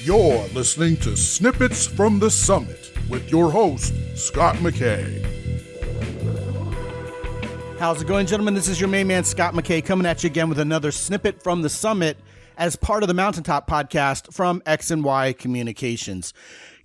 You're listening to Snippets from the Summit with your host, Scott McKay. How's it going, gentlemen? This is your main man, Scott McKay, coming at you again with another Snippet from the Summit as part of the Mountaintop podcast from X&Y Communications.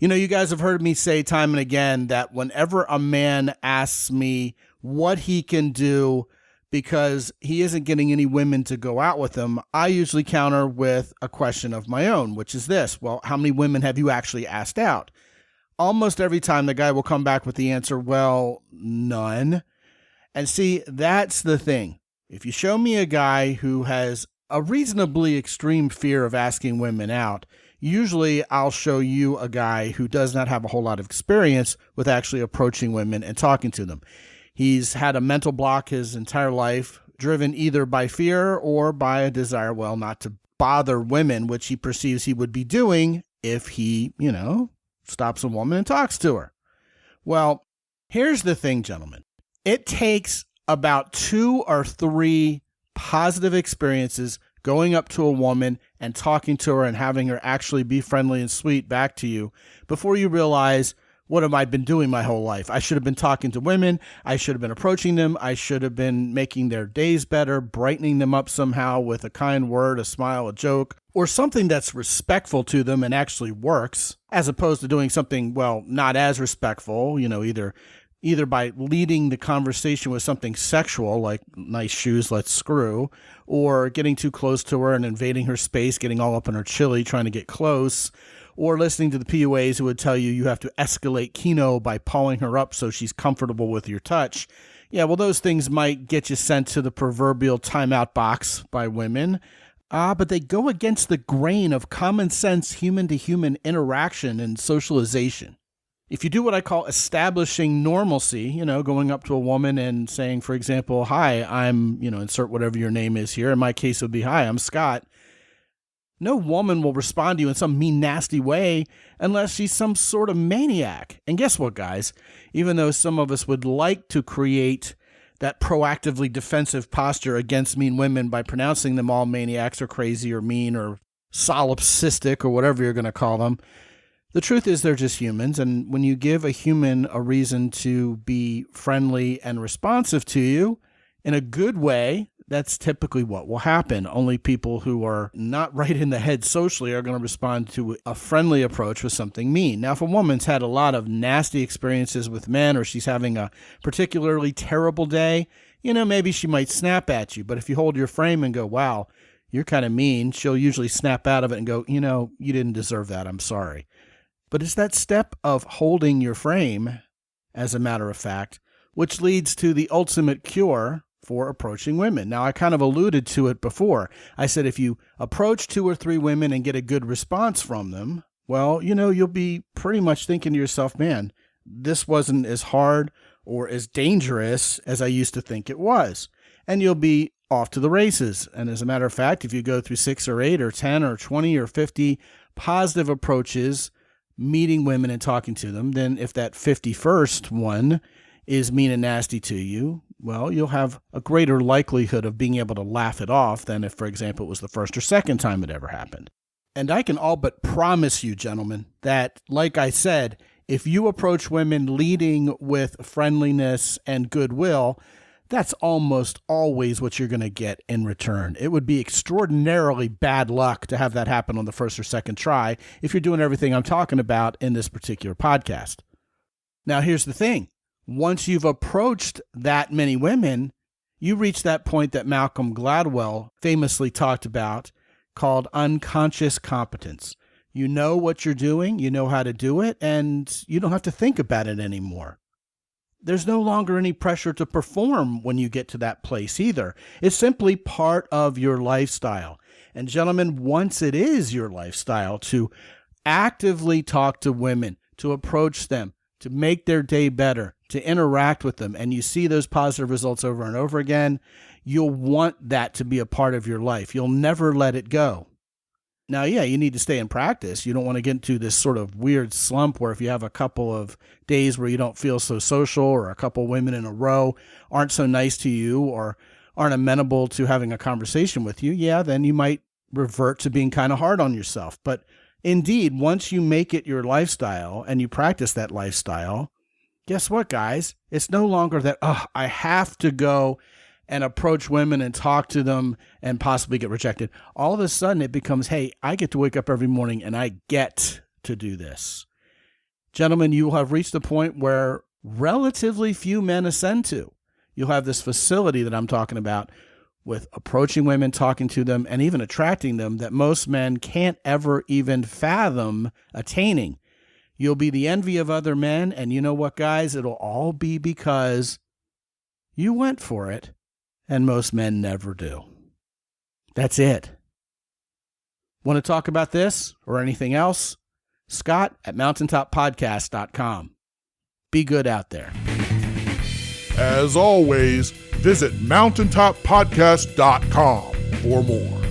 You know, you guys have heard me say time and again that whenever a man asks me what he can do because he isn't getting any women to go out with him, I usually counter with a question of my own, which is this: well, how many women have you actually asked out? Almost every time the guy will come back with the answer, well, none. And see, that's the thing. If you show me a guy who has a reasonably extreme fear of asking women out, usually I'll show you a guy who does not have a whole lot of experience with actually approaching women and talking to them. He's had a mental block his entire life, driven either by fear or by a desire, well, not to bother women, which he perceives he would be doing if he, stops a woman and talks to her. Well, here's the thing, gentlemen. It takes about 2 or 3 positive experiences going up to a woman and talking to her and having her actually be friendly and sweet back to you before you realize, what have I been doing my whole life? I should have been talking to women. I should have been approaching them. I should have been making their days better, brightening them up somehow with a kind word, a smile, a joke, or something that's respectful to them and actually works, as opposed to doing something, well, not as respectful, either by leading the conversation with something sexual, like nice shoes, let's screw, or getting too close to her and invading her space, getting all up in her chili, trying to get close, or listening to the PUAs who would tell you have to escalate Kino by pawing her up so she's comfortable with your touch. Yeah, well, those things might get you sent to the proverbial timeout box by women, but they go against the grain of common sense human-to-human interaction and socialization. If you do what I call establishing normalcy, going up to a woman and saying, for example, hi, I'm, insert whatever your name is here. In my case, it would be, hi, I'm Scott. No woman will respond to you in some mean, nasty way unless she's some sort of maniac. And guess what, guys? Even though some of us would like to create that proactively defensive posture against mean women by pronouncing them all maniacs or crazy or mean or solipsistic or whatever you're going to call them, the truth is they're just humans, and when you give a human a reason to be friendly and responsive to you in a good way, that's typically what will happen. Only people who are not right in the head socially are going to respond to a friendly approach with something mean. Now, if a woman's had a lot of nasty experiences with men, or she's having a particularly terrible day, maybe she might snap at you. But if you hold your frame and go, wow, you're kind of mean, she'll usually snap out of it and go, you didn't deserve that, I'm sorry. But it's that step of holding your frame, as a matter of fact, which leads to the ultimate cure for approaching women. Now, I kind of alluded to it before. I said if you approach 2 or 3 women and get a good response from them, well, you'll be pretty much thinking to yourself, man, this wasn't as hard or as dangerous as I used to think it was. And you'll be off to the races. And as a matter of fact, if you go through 6 or 8 or 10 or 20 or 50 positive approaches, meeting women and talking to them, then if that 51st one is mean and nasty to you, well, you'll have a greater likelihood of being able to laugh it off than if, for example, it was the first or second time it ever happened. And I can all but promise you, gentlemen, that, like I said, if you approach women leading with friendliness and goodwill, that's almost always what you're going to get in return. It would be extraordinarily bad luck to have that happen on the first or second try if you're doing everything I'm talking about in this particular podcast. Now, here's the thing. Once you've approached that many women, you reach that point that Malcolm Gladwell famously talked about called unconscious competence. You know what you're doing, you know how to do it, and you don't have to think about it anymore. There's no longer any pressure to perform when you get to that place either. It's simply part of your lifestyle. And gentlemen, once it is your lifestyle to actively talk to women, to approach them, to make their day better, to interact with them, and you see those positive results over and over again, you'll want that to be a part of your life. You'll never let it go. Now, yeah, you need to stay in practice. You don't want to get into this sort of weird slump where if you have a couple of days where you don't feel so social, or a couple women in a row aren't so nice to you or aren't amenable to having a conversation with you, yeah, then you might revert to being kind of hard on yourself. But Indeed, once you make it your lifestyle and you practice that lifestyle, guess what, guys? It's no longer that, I have to go and approach women and talk to them and possibly get rejected. All of a sudden it becomes, hey, I get to wake up every morning and I get to do this. Gentlemen, you will have reached the point where relatively few men ascend to. You'll have this facility that I'm talking about with approaching women, talking to them, and even attracting them that most men can't ever even fathom attaining. You'll be the envy of other men, and you know what, guys? It'll all be because you went for it, and most men never do. That's it. Want to talk about this or anything else? Scott at mountaintoppodcast.com. Be good out there. As always, visit mountaintoppodcast.com for more.